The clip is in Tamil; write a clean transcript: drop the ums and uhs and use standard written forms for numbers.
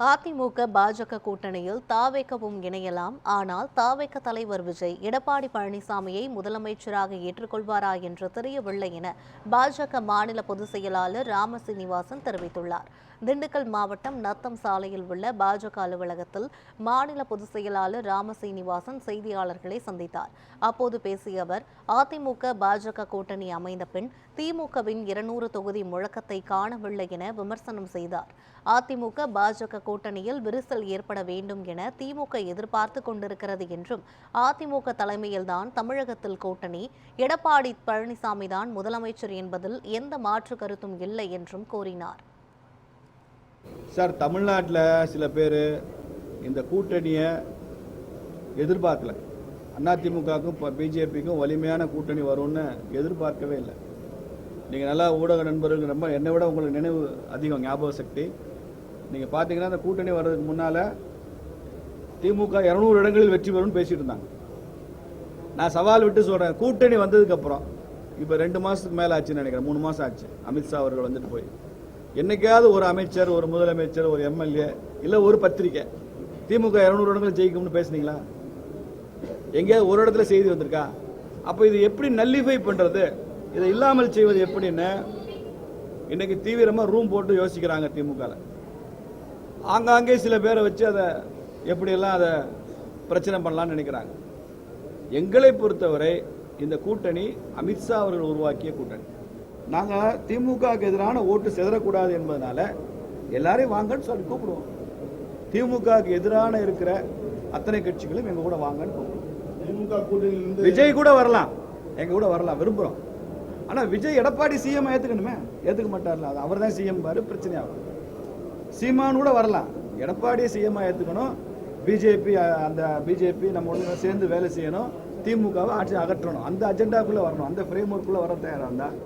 அதிமுக பாஜக கூட்டணியில் தாவேகவும் இணையலாம். ஆனால் தாவேக தலைவர் விஜய் எடப்பாடி பழனிசாமியை முதலமைச்சராக ஏற்றுக்கொள்வாரா என்று தெரியவில்லை என பாஜக மாநில பொதுச் செயலாளர் ராமசீனிவாசன் தெரிவித்துள்ளார். திண்டுக்கல் மாவட்டம் நத்தம் சாலையில் உள்ள பாஜக அலுவலகத்தில் மாநில பொதுச் செயலாளர் ராமசீனிவாசன் செய்தியாளர்களை சந்தித்தார். அப்போது பேசிய அவர், அதிமுக பாஜக கூட்டணி அமைந்த பின் திமுகவின் 200 தொகுதி முழக்கத்தை காணவில்லை என விமர்சனம் செய்தார். அதிமுக பாஜக கூட்டணியில் விரிசல் ஏற்பட வேண்டும் என திமுக எதிர்பார்த்து கொண்டிருக்கிறது என்றும், அதிமுக தலைமையில்தான் தமிழகத்தில் கூட்டணி, எடப்பாடி பழனிசாமி தான் முதலமைச்சர் என்பதில் எந்த மாற்று கருத்தும் இல்லை என்றும் கூறினார். சார், தமிழ்நாட்டில் சில பேர் இந்த கூட்டணியை எதிர்பார்க்கல. அதிமுகவுக்கும் பிஜேபிக்கும் வலிமையான கூட்டணி வரும்னு எதிர்பார்க்கவே இல்லை. நீங்கள் நல்லா ஊடக நண்பர்கள் ரொம்ப என்னை விட உங்களுக்கு நினைவு அதிகம், ஞாபக சக்தி. நீங்கள் பார்த்தீங்கன்னா இந்த கூட்டணி வர்றதுக்கு முன்னால் திமுக 200 இடங்களில் வெற்றி பெறும்னு பேசிட்டு இருந்தாங்க. நான் சவால் விட்டு சொல்கிறேன், கூட்டணி வந்ததுக்கப்புறம் இப்போ 2 மாதத்துக்கு மேலே ஆச்சுன்னு நினைக்கிறேன், 3 மாதம் ஆச்சு. அமித்ஷா அவர்கள் வந்துட்டு போய் என்னைக்காவது ஒரு அமைச்சர், ஒரு முதலமைச்சர், ஒரு எம்எல்ஏ இல்லை ஒரு பத்திரிக்கை திமுக 200 இடங்களில் ஜெயிக்கும்னு பேசுனீங்களா? எங்கேயாவது ஒரு இடத்துல செய்தி வந்திருக்கா? அப்போ இது எப்படி நல்லிஃபை பண்ணுறது, இதை இல்லாமல் செய்வது எப்படின்னு இன்னைக்கு தீவிரமாக ரூம் போட்டு யோசிக்கிறாங்க திமுகவில். ஆங்காங்கே சில பேரை வச்சு அதை எப்படியெல்லாம் அதை பிரச்சனை பண்ணலான்னு நினைக்கிறாங்க. எங்களை பொறுத்தவரை இந்த கூட்டணி அமித்ஷா அவர்கள் உருவாக்கிய கூட்டணி. நாங்கள் திமுகவுக்கு எதிரான ஓட்டு சிதறக்கூடாது என்பதனால எல்லாரையும் வாங்கன்னு சொல்லி கூப்பிடுவோம். திமுகவுக்கு எதிரான இருக்கிற அத்தனை கட்சிகளும் எங்க கூட வாங்கன்னு கூப்பிடுவோம். விஜய் கூட வரலாம், எங்க கூட வரலாம், விரும்புகிறோம். ஆனால் விஜய் எடப்பாடி சிஎம் ஏற்றுக்கணுமே, ஏற்றுக்க மாட்டார்ல, அது அவர் தான் சிஎம் பாரு, பிரச்சனையாகும். சீமான் கூட வரலாம், எடப்பாடியை சிஎம்மாக ஏற்றுக்கணும். பிஜேபி நம்ம ஒன்று சேர்ந்து வேலை செய்யணும், திமுகவை ஆட்சி அகற்றணும், அந்த அஜெண்டாக்குள்ளே வரணும், அந்த ஃப்ரேம் ஒர்க்குள்ளே வர தயாராக இருந்தால்